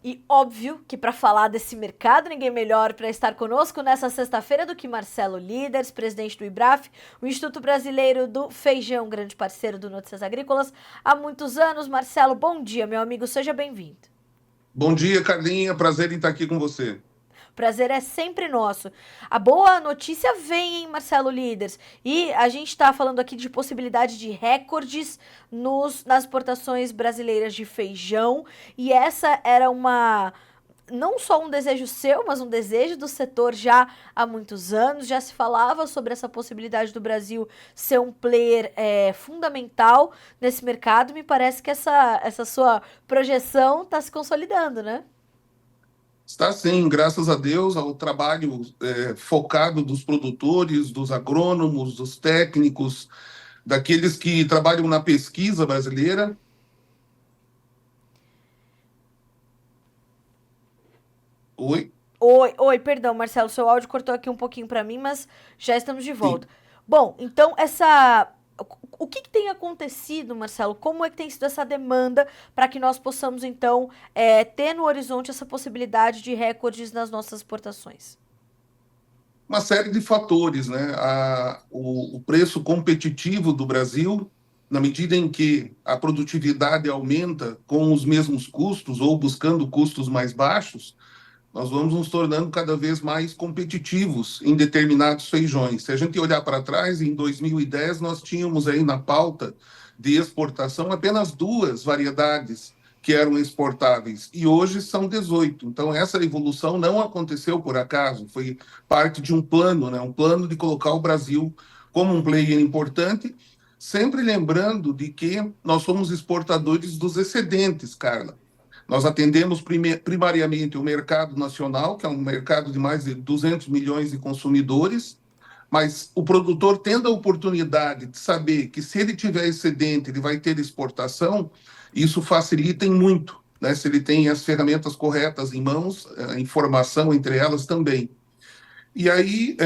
E óbvio que para falar desse mercado, ninguém melhor para estar conosco nessa sexta-feira do que Marcelo Líderes, presidente do IBRAF, o Instituto Brasileiro do Feijão, grande parceiro do Notícias Agrícolas há muitos anos. Marcelo, bom dia, meu amigo, seja bem-vindo. Bom dia, Carlinha. Prazer em estar aqui com você. Prazer é sempre nosso. A boa notícia vem, hein, Marcelo Líderes? E a gente está falando aqui de possibilidade de recordes nas exportações brasileiras de feijão. E essa era não só um desejo seu, mas um desejo do setor já há muitos anos. Já se falava sobre essa possibilidade do Brasil ser um player fundamental nesse mercado. Me parece que essa sua projeção está se consolidando, né? Está sim, graças a Deus, ao trabalho focado dos produtores, dos agrônomos, dos técnicos, daqueles que trabalham na pesquisa brasileira. Oi? Oi, perdão, Marcelo, seu áudio cortou aqui um pouquinho para mim, mas já estamos de volta. Sim. Bom, então essa o que, que tem acontecido, Marcelo? Como é que tem sido essa demanda para que nós possamos, então, ter no horizonte essa possibilidade de recordes nas nossas exportações? Uma série de fatores, né? O preço competitivo do Brasil, na medida em que a produtividade aumenta com os mesmos custos ou buscando custos mais baixos, nós vamos nos tornando cada vez mais competitivos em determinados feijões. Se a gente olhar para trás, em 2010 nós tínhamos aí na pauta de exportação apenas duas variedades que eram exportáveis e hoje são 18. Então essa evolução não aconteceu por acaso, foi parte de um plano, né? Um plano de colocar o Brasil como um player importante, sempre lembrando de que nós somos exportadores dos excedentes, Carla. Nós atendemos primariamente o mercado nacional, que é um mercado de mais de 200 milhões de consumidores, mas o produtor tendo a oportunidade de saber que se ele tiver excedente, ele vai ter exportação, isso facilita em muito, né? Se ele tem as ferramentas corretas em mãos, a informação entre elas também. E aí,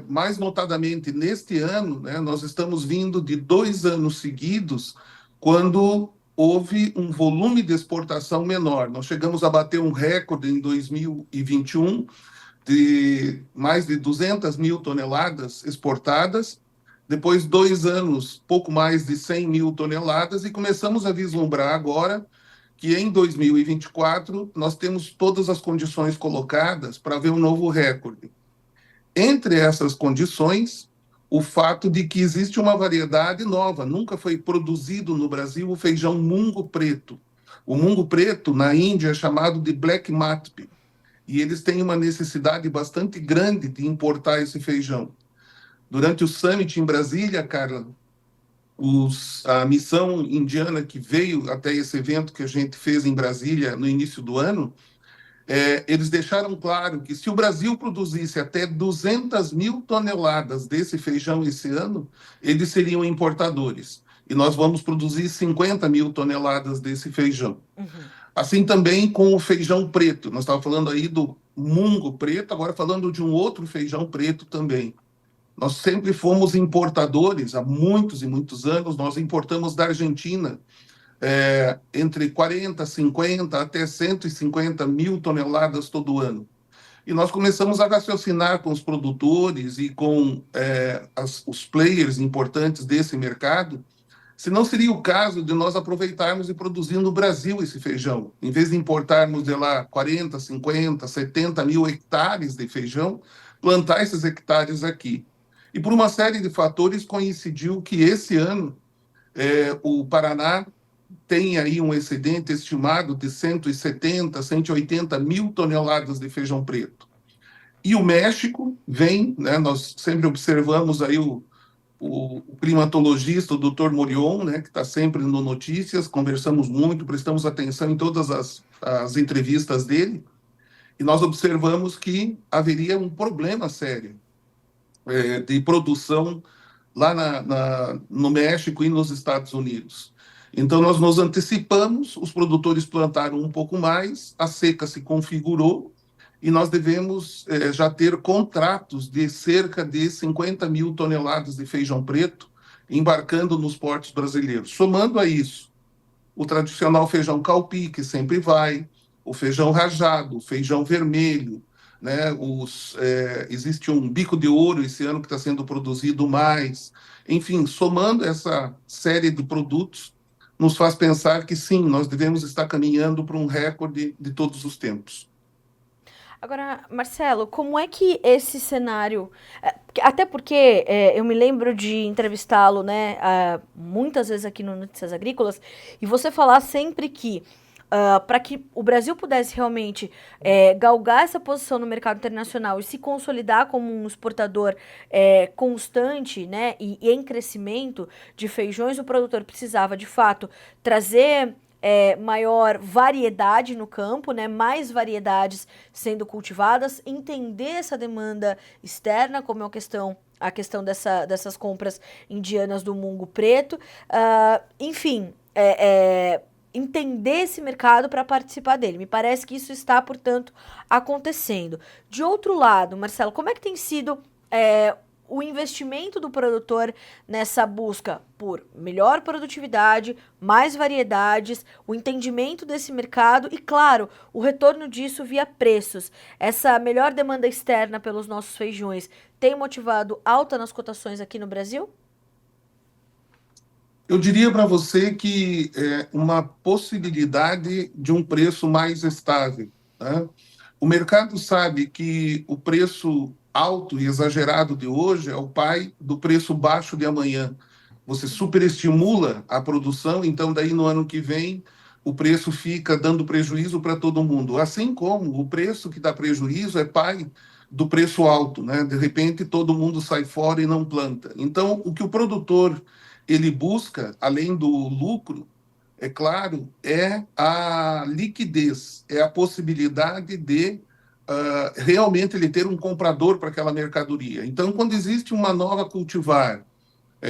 mais notadamente neste ano, né, nós estamos vindo de 2 anos seguidos, quando houve um volume de exportação menor. Nós chegamos a bater um recorde em 2021 de mais de 200 mil toneladas exportadas. Depois, 2 anos, pouco mais de 100 mil toneladas, e começamos a vislumbrar agora que em 2024 nós temos todas as condições colocadas para ver um novo recorde. Entre essas condições, o fato de que existe uma variedade nova, nunca foi produzido no Brasil o feijão mungo preto. O mungo preto, na Índia, é chamado de black matpi, e eles têm uma necessidade bastante grande de importar esse feijão. Durante o summit em Brasília, Carla, a missão indiana que veio até esse evento que a gente fez em Brasília no início do ano, eles deixaram claro que se o Brasil produzisse até 200 mil toneladas desse feijão esse ano, eles seriam importadores. E nós vamos produzir 50 mil toneladas desse feijão. Uhum. Assim também com o feijão preto. Nós estávamos falando aí do mungo preto, agora falando de um outro feijão preto também. Nós sempre fomos importadores, há muitos e muitos anos, nós importamos da Argentina entre 40, 50 até 150 mil toneladas todo ano. E nós começamos a raciocinar com os produtores e com os players importantes desse mercado, se não seria o caso de nós aproveitarmos e produzir no Brasil esse feijão. Em vez de importarmos de lá 40, 50, 70 mil hectares de feijão, plantar esses hectares aqui. E por uma série de fatores coincidiu que esse ano o Paraná tem aí um excedente estimado de 170, 180 mil toneladas de feijão preto. E o México vem, né, nós sempre observamos aí o climatologista, o Dr. Morion, né, que está sempre no Notícias, conversamos muito, prestamos atenção em todas as entrevistas dele, e nós observamos que haveria um problema sério de produção lá no México e nos Estados Unidos. Então, nós nos antecipamos, os produtores plantaram um pouco mais, a seca se configurou e nós devemos já ter contratos de cerca de 50 mil toneladas de feijão preto embarcando nos portos brasileiros. Somando a isso, o tradicional feijão calpi, que sempre vai, o feijão rajado, o feijão vermelho, né? Existe um bico de ouro esse ano que está sendo produzido mais. Enfim, somando essa série de produtos, nos faz pensar que sim, nós devemos estar caminhando para um recorde de todos os tempos. Agora, Marcelo, como é que esse cenário. Até porque eu me lembro de entrevistá-lo, né, muitas vezes aqui no Notícias Agrícolas, e você falar sempre que para que o Brasil pudesse realmente galgar essa posição no mercado internacional e se consolidar como um exportador constante, né, e em crescimento de feijões, o produtor precisava, de fato, trazer maior variedade no campo, né, mais variedades sendo cultivadas, entender essa demanda externa, como é a questão dessas compras indianas do mungo preto, enfim, entender esse mercado para participar dele. Me parece que isso está, portanto, acontecendo. De outro lado, Marcelo, como é que tem sido o investimento do produtor nessa busca por melhor produtividade, mais variedades, o entendimento desse mercado e, claro, o retorno disso via preços? Essa melhor demanda externa pelos nossos feijões tem motivado alta nas cotações aqui no Brasil? Eu diria para você que é uma possibilidade de um preço mais estável, né? O mercado sabe que o preço alto e exagerado de hoje é o pai do preço baixo de amanhã. Você superestimula a produção, então daí no ano que vem o preço fica dando prejuízo para todo mundo. Assim como o preço que dá prejuízo é pai do preço alto, né? De repente todo mundo sai fora e não planta. Então o que o produtor ele busca, além do lucro, é claro, é a liquidez, é a possibilidade de realmente ele ter um comprador para aquela mercadoria. Então, quando existe uma nova cultivar,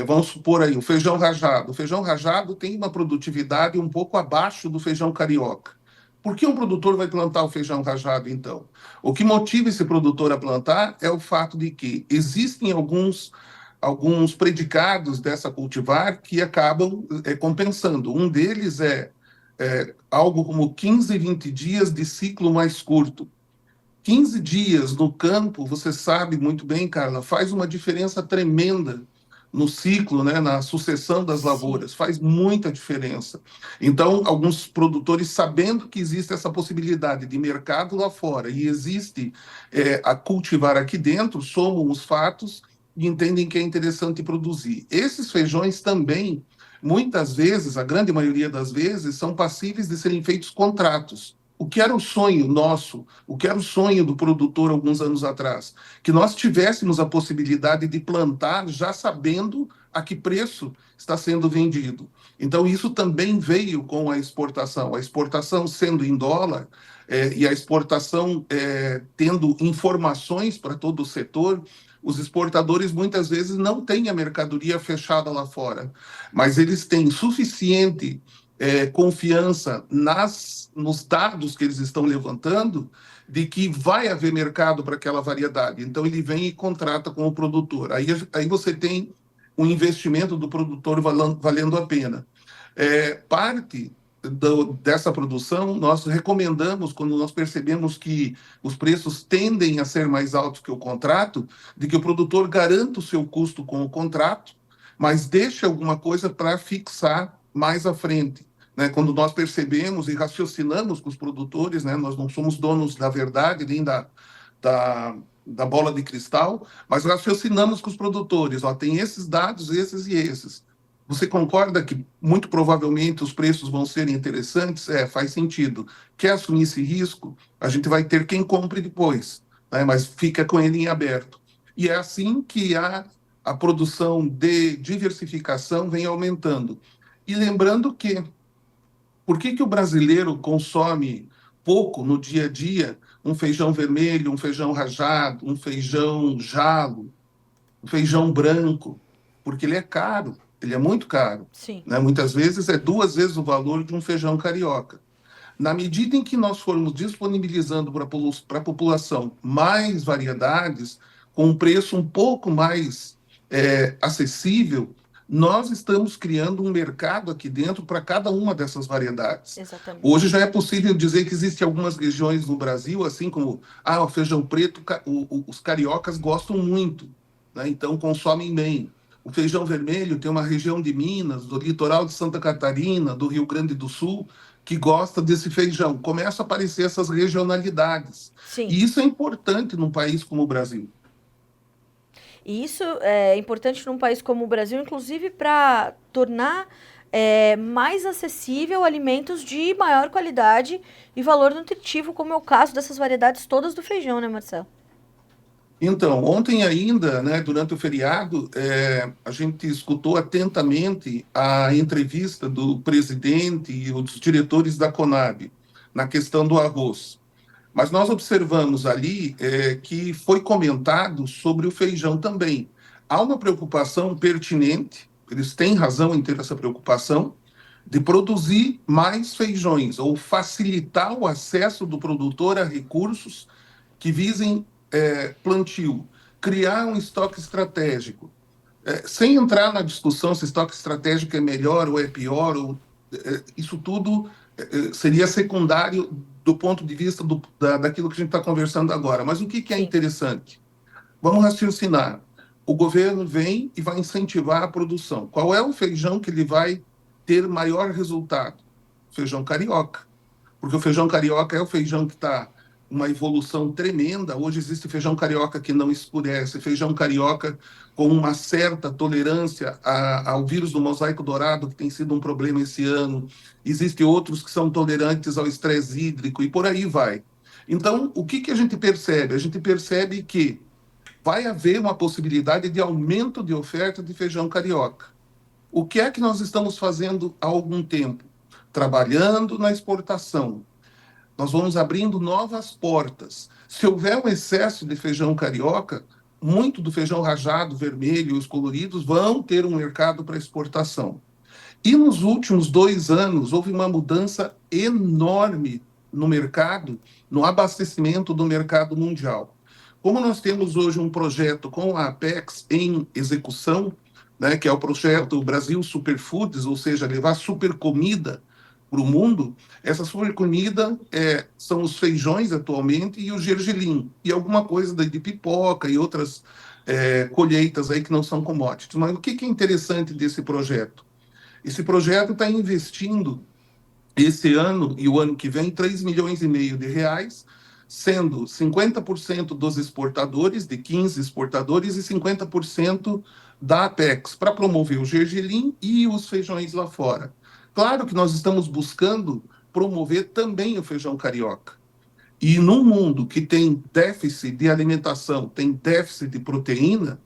vamos supor aí, o feijão rajado tem uma produtividade um pouco abaixo do feijão carioca. Por que um produtor vai plantar o feijão rajado, então? O que motiva esse produtor a plantar é o fato de que existem alguns predicados dessa cultivar que acabam compensando. Um deles é algo como 15, 20 dias de ciclo mais curto. 15 dias no campo, você sabe muito bem, Carla, faz uma diferença tremenda no ciclo, né, na sucessão das Sim. lavouras, faz muita diferença. Então, alguns produtores, sabendo que existe essa possibilidade de mercado lá fora e existe a cultivar aqui dentro, somam os fatos e entendem que é interessante produzir. Esses feijões também, muitas vezes, a grande maioria das vezes, são passíveis de serem feitos contratos. O que era o sonho nosso, o que era o sonho do produtor alguns anos atrás? Que nós tivéssemos a possibilidade de plantar já sabendo a que preço está sendo vendido. Então, isso também veio com a exportação sendo em dólar e a exportação tendo informações para todo o setor. Os exportadores muitas vezes não têm a mercadoria fechada lá fora, mas eles têm suficiente confiança nos dados que eles estão levantando de que vai haver mercado para aquela variedade. Então, ele vem e contrata com o produtor. Aí você tem um investimento do produtor valendo a pena. Parte dessa produção, nós recomendamos, quando nós percebemos que os preços tendem a ser mais altos que o contrato, de que o produtor garanta o seu custo com o contrato, mas deixe alguma coisa para fixar mais à frente. Né? Quando nós percebemos e raciocinamos com os produtores, né? Nós não somos donos da verdade, nem da, da bola de cristal, mas raciocinamos com os produtores. Ó, tem esses dados, esses e esses. Você concorda que muito provavelmente os preços vão ser interessantes? Faz sentido. Quer assumir esse risco? A gente vai ter quem compre depois, né? Mas fica com ele em aberto. E é assim que a produção de diversificação vem aumentando. E lembrando que por que o brasileiro consome pouco no dia a dia um feijão vermelho, um feijão rajado, um feijão jalo, um feijão branco? Porque ele é caro, ele é muito caro. Sim. Né? Muitas vezes é 2 vezes o valor de um feijão carioca. Na medida em que nós formos disponibilizando para a população mais variedades, com um preço um pouco mais acessível, nós estamos criando um mercado aqui dentro para cada uma dessas variedades. Exatamente. Hoje já é possível dizer que existem algumas regiões no Brasil, assim como o feijão preto, os cariocas gostam muito, né? Então consomem bem. O feijão vermelho tem uma região de Minas, do litoral de Santa Catarina, do Rio Grande do Sul, que gosta desse feijão. Começam a aparecer essas regionalidades. Sim. E isso é importante num país como o Brasil. E isso é importante num país como o Brasil, inclusive para tornar mais acessível alimentos de maior qualidade e valor nutritivo, como é o caso dessas variedades todas do feijão, né, Marcelo? Então, ontem ainda, né, durante o feriado, a gente escutou atentamente a entrevista do presidente e os diretores da Conab na questão do arroz. Mas nós observamos ali que foi comentado sobre o feijão também. Há uma preocupação pertinente, eles têm razão em ter essa preocupação, de produzir mais feijões ou facilitar o acesso do produtor a recursos que visem plantio, criar um estoque estratégico. Sem entrar na discussão se estoque estratégico é melhor ou é pior, isso tudo seria secundário do ponto de vista daquilo que a gente está conversando agora. Mas o que é Sim, interessante? Vamos raciocinar. O governo vem e vai incentivar a produção. Qual é o feijão que ele vai ter maior resultado? Feijão carioca, porque o feijão carioca é o feijão que está uma evolução tremenda. Hoje existe feijão carioca que não escurece, feijão carioca com uma certa tolerância ao vírus do mosaico dourado, que tem sido um problema esse ano. Existem outros que são tolerantes ao estresse hídrico e por aí vai. Então, o que a gente percebe? A gente percebe que vai haver uma possibilidade de aumento de oferta de feijão carioca. O que é que nós estamos fazendo há algum tempo? Trabalhando na exportação. Nós vamos abrindo novas portas. Se houver um excesso de feijão carioca, muito do feijão rajado, vermelho e os coloridos vão ter um mercado para exportação. E nos últimos 2 anos, houve uma mudança enorme no mercado, no abastecimento do mercado mundial. Como nós temos hoje um projeto com a Apex em execução, né, que é o projeto Brasil Superfoods, ou seja, levar super comida para o mundo, essa super comida são os feijões atualmente e o gergelim, e alguma coisa de pipoca e outras colheitas aí que não são commodities. Mas o que é interessante desse projeto? Esse projeto está investindo esse ano e o ano que vem 3,5 milhões de reais, sendo 50% dos exportadores, de 15 exportadores, e 50% da Apex, para promover o gergelim e os feijões lá fora. Claro que nós estamos buscando promover também o feijão carioca. E num mundo que tem déficit de alimentação, tem déficit de proteína,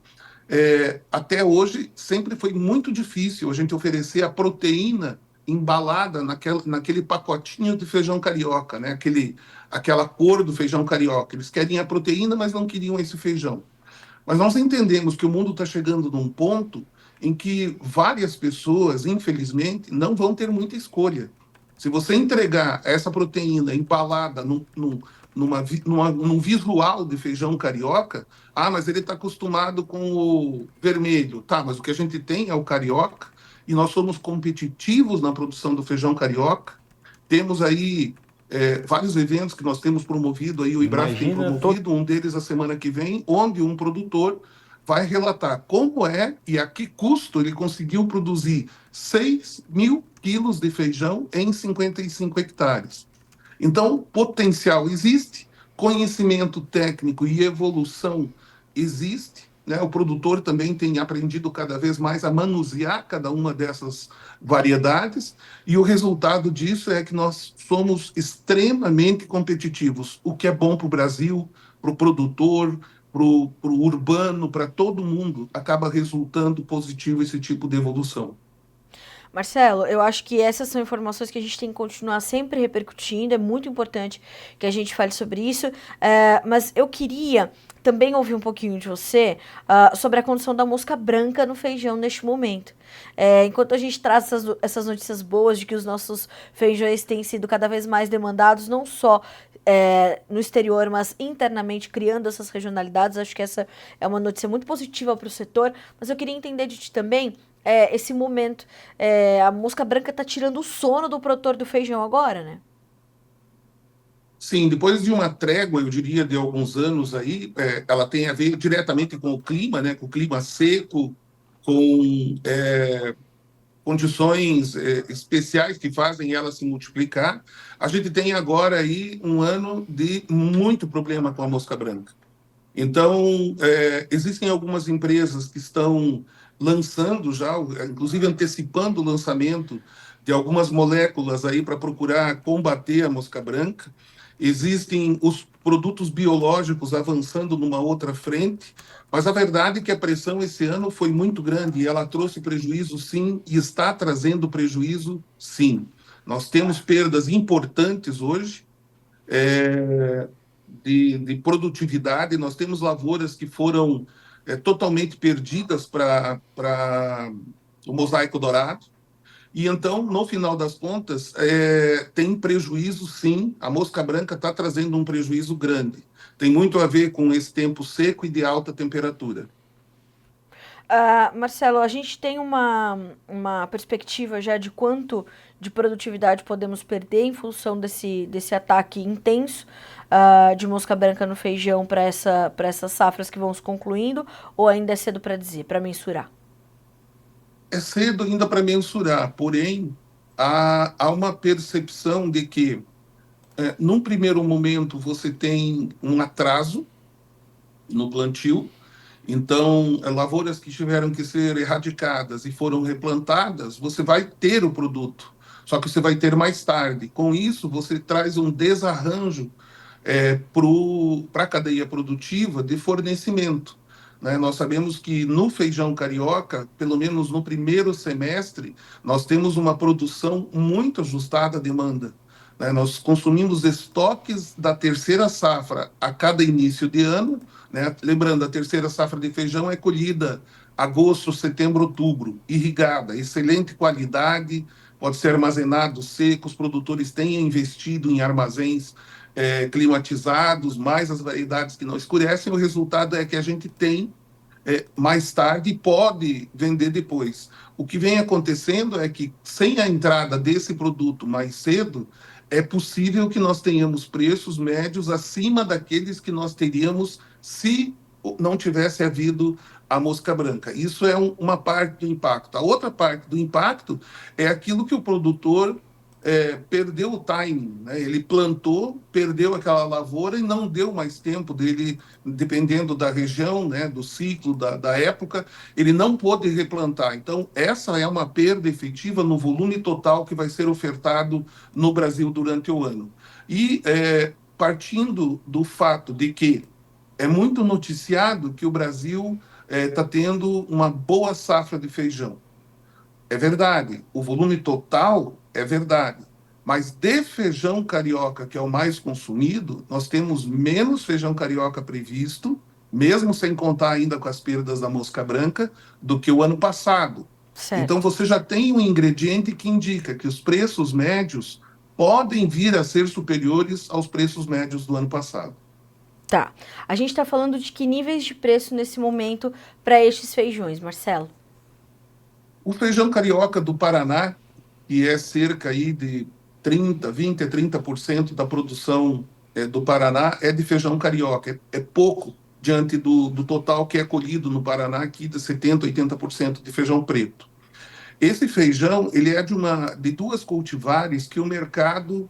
até hoje sempre foi muito difícil a gente oferecer a proteína embalada naquele pacotinho de feijão carioca, né? Aquela cor do feijão carioca. Eles querem a proteína, mas não queriam esse feijão. Mas nós entendemos que o mundo está chegando num ponto em que várias pessoas, infelizmente, não vão ter muita escolha. Se você entregar essa proteína embalada num visual de feijão carioca, mas ele está acostumado com o vermelho. Tá, mas o que a gente tem é o carioca e nós somos competitivos na produção do feijão carioca. Temos aí vários eventos que nós temos promovido, aí o IBRAF tem Imagina, tô... promovido, um deles a semana que vem, onde um produtor vai relatar como é e a que custo ele conseguiu produzir 6.000 quilos de feijão em 55 hectares. Então, potencial existe, conhecimento técnico e evolução existe, né? O produtor também tem aprendido cada vez mais a manusear cada uma dessas variedades, e o resultado disso é que nós somos extremamente competitivos, o que é bom para o Brasil, para o produtor, para o urbano, para todo mundo, acaba resultando positivo esse tipo de evolução. Marcelo, eu acho que essas são informações que a gente tem que continuar sempre repercutindo. É muito importante que a gente fale sobre isso. Mas eu queria também ouvir um pouquinho de você sobre a condição da mosca branca no feijão neste momento. Enquanto a gente traz essas notícias boas de que os nossos feijões têm sido cada vez mais demandados, não só no exterior, mas internamente, criando essas regionalidades. Acho que essa é uma notícia muito positiva para o setor. Mas eu queria entender de ti também esse momento. A mosca branca tá tirando o sono do produtor do feijão agora, né? Sim, depois de uma trégua, eu diria, de alguns anos aí, ela tem a ver diretamente com o clima, né? Com o clima seco, com condições especiais que fazem ela se multiplicar. A gente tem agora aí um ano de muito problema com a mosca branca. Então, existem algumas empresas que estão lançando já, inclusive antecipando o lançamento de algumas moléculas aí para procurar combater a mosca branca. Existem os produtos biológicos avançando numa outra frente, mas a verdade é que a pressão esse ano foi muito grande e ela trouxe prejuízo, sim, e está trazendo prejuízo, sim. Nós temos perdas importantes hoje, de produtividade. Nós temos lavouras que foram totalmente perdidas para o mosaico dourado. E então, no final das contas, tem prejuízo, sim. A mosca branca está trazendo um prejuízo grande. Tem muito a ver com esse tempo seco e de alta temperatura. Marcelo, a gente tem uma perspectiva já de quanto de produtividade podemos perder em função desse ataque intenso de mosca branca no feijão para essas safras que vão se concluindo, ou ainda é cedo para dizer, para mensurar? É cedo ainda para mensurar, porém, há uma percepção de que, num primeiro momento, você tem um atraso no plantio. Então, lavouras que tiveram que ser erradicadas e foram replantadas, você vai ter o produto, só que você vai ter mais tarde. Com isso, você traz um desarranjo para a cadeia produtiva de fornecimento. Né? Nós sabemos que no feijão carioca, pelo menos no primeiro semestre, nós temos uma produção muito ajustada à demanda. Né? Nós consumimos estoques da terceira safra a cada início de ano. Né? Lembrando, a terceira safra de feijão é colhida agosto, setembro, outubro, irrigada, excelente qualidade, pode ser armazenado seco, os produtores têm investido em armazéns climatizados, mais as variedades que não escurecem, o resultado é que a gente tem mais tarde e pode vender depois. O que vem acontecendo é que, sem a entrada desse produto mais cedo, é possível que nós tenhamos preços médios acima daqueles que nós teríamos se não tivesse havido a mosca branca. Isso é uma parte do impacto. A outra parte do impacto é aquilo que o produtor perdeu o timing, né? Ele plantou, perdeu aquela lavoura e não deu mais tempo dele, dependendo da região, né, do ciclo, da época, ele não pôde replantar. Então, essa é uma perda efetiva no volume total que vai ser ofertado no Brasil durante o ano. E partindo do fato de que é muito noticiado que o Brasil está tendo uma boa safra de feijão. É verdade, o volume total é verdade. Mas de feijão carioca, que é o mais consumido, nós temos menos feijão carioca previsto, mesmo sem contar ainda com as perdas da mosca branca, do que o ano passado. Então Certo. você já tem um ingrediente que indica que os preços médios podem vir a ser superiores aos preços médios do ano passado. Tá. A gente tá falando de que níveis de preço nesse momento para estes feijões, Marcelo? O feijão carioca do Paraná, que é cerca aí de 20 a 30% da produção do Paraná, é de feijão carioca. É pouco diante do total que é colhido no Paraná, aqui de 70, 80% de feijão preto. Esse feijão, ele é de duas cultivares que o mercado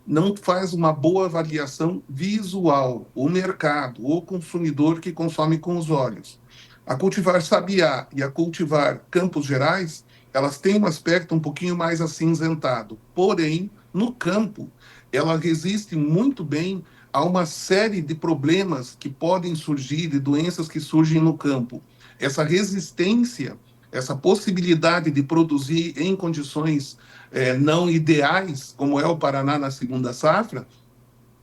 não faz uma boa avaliação visual. O mercado, o consumidor que consome com os olhos. A cultivar Sabiá e a cultivar Campos Gerais, elas têm um aspecto um pouquinho mais acinzentado. Porém, no campo, ela resiste muito bem a uma série de problemas que podem surgir, de doenças que surgem no campo. Essa resistência, essa possibilidade de produzir em condições não ideais, como é o Paraná na segunda safra,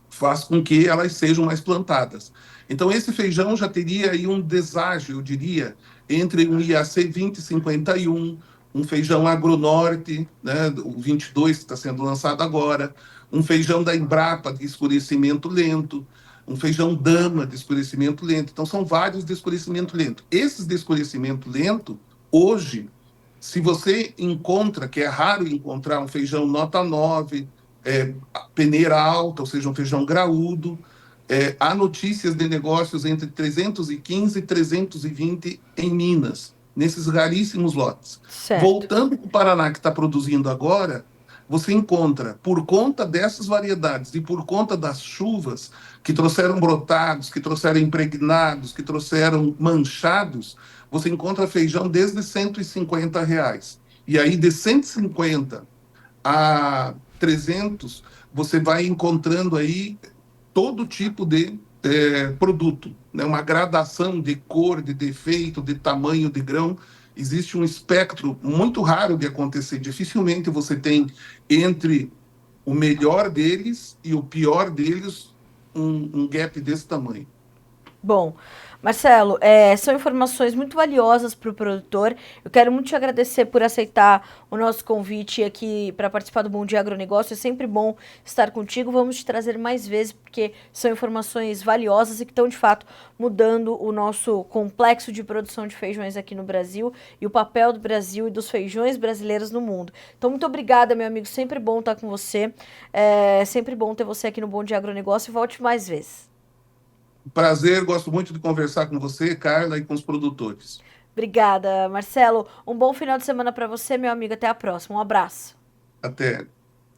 faz com que elas sejam mais plantadas. Então, esse feijão já teria aí um deságio, eu diria, entre um IAC 2051, um feijão agronorte, né, o 22 que está sendo lançado agora, um feijão da Embrapa de escurecimento lento, um feijão Dama de escurecimento lento. Então, são vários de escurecimento lento. Esses de escurecimento lento, hoje, Se você encontra, que é raro encontrar um feijão nota 9, peneira alta, ou seja, um feijão graúdo, há notícias de negócios entre 315 e 320 em Minas, nesses raríssimos lotes. Certo. Voltando para o Paraná, que está produzindo agora, você encontra, por conta dessas variedades e por conta das chuvas que trouxeram brotados, que trouxeram impregnados, que trouxeram manchados, você encontra feijão desde R$ 150. E aí, de 150 a 300, você vai encontrando aí todo tipo de produto, né? Uma gradação de cor, de defeito, de tamanho de grão. Existe um espectro muito raro de acontecer. Dificilmente você tem entre o melhor deles e o pior deles um gap desse tamanho. Bom, Marcelo, são informações muito valiosas para o produtor. Eu quero muito te agradecer por aceitar o nosso convite aqui para participar do Bom Dia Agronegócio. É sempre bom estar contigo. Vamos te trazer mais vezes, porque são informações valiosas e que estão, de fato, mudando o nosso complexo de produção de feijões aqui no Brasil e o papel do Brasil e dos feijões brasileiros no mundo. Então, muito obrigada, meu amigo. Sempre bom estar com você. É sempre bom ter você aqui no Bom Dia Agronegócio. Volte mais vezes. Prazer, gosto muito de conversar com você, Carla, e com os produtores. Obrigada, Marcelo. Um bom final de semana para você, meu amigo. Até a próxima. Um abraço. Até.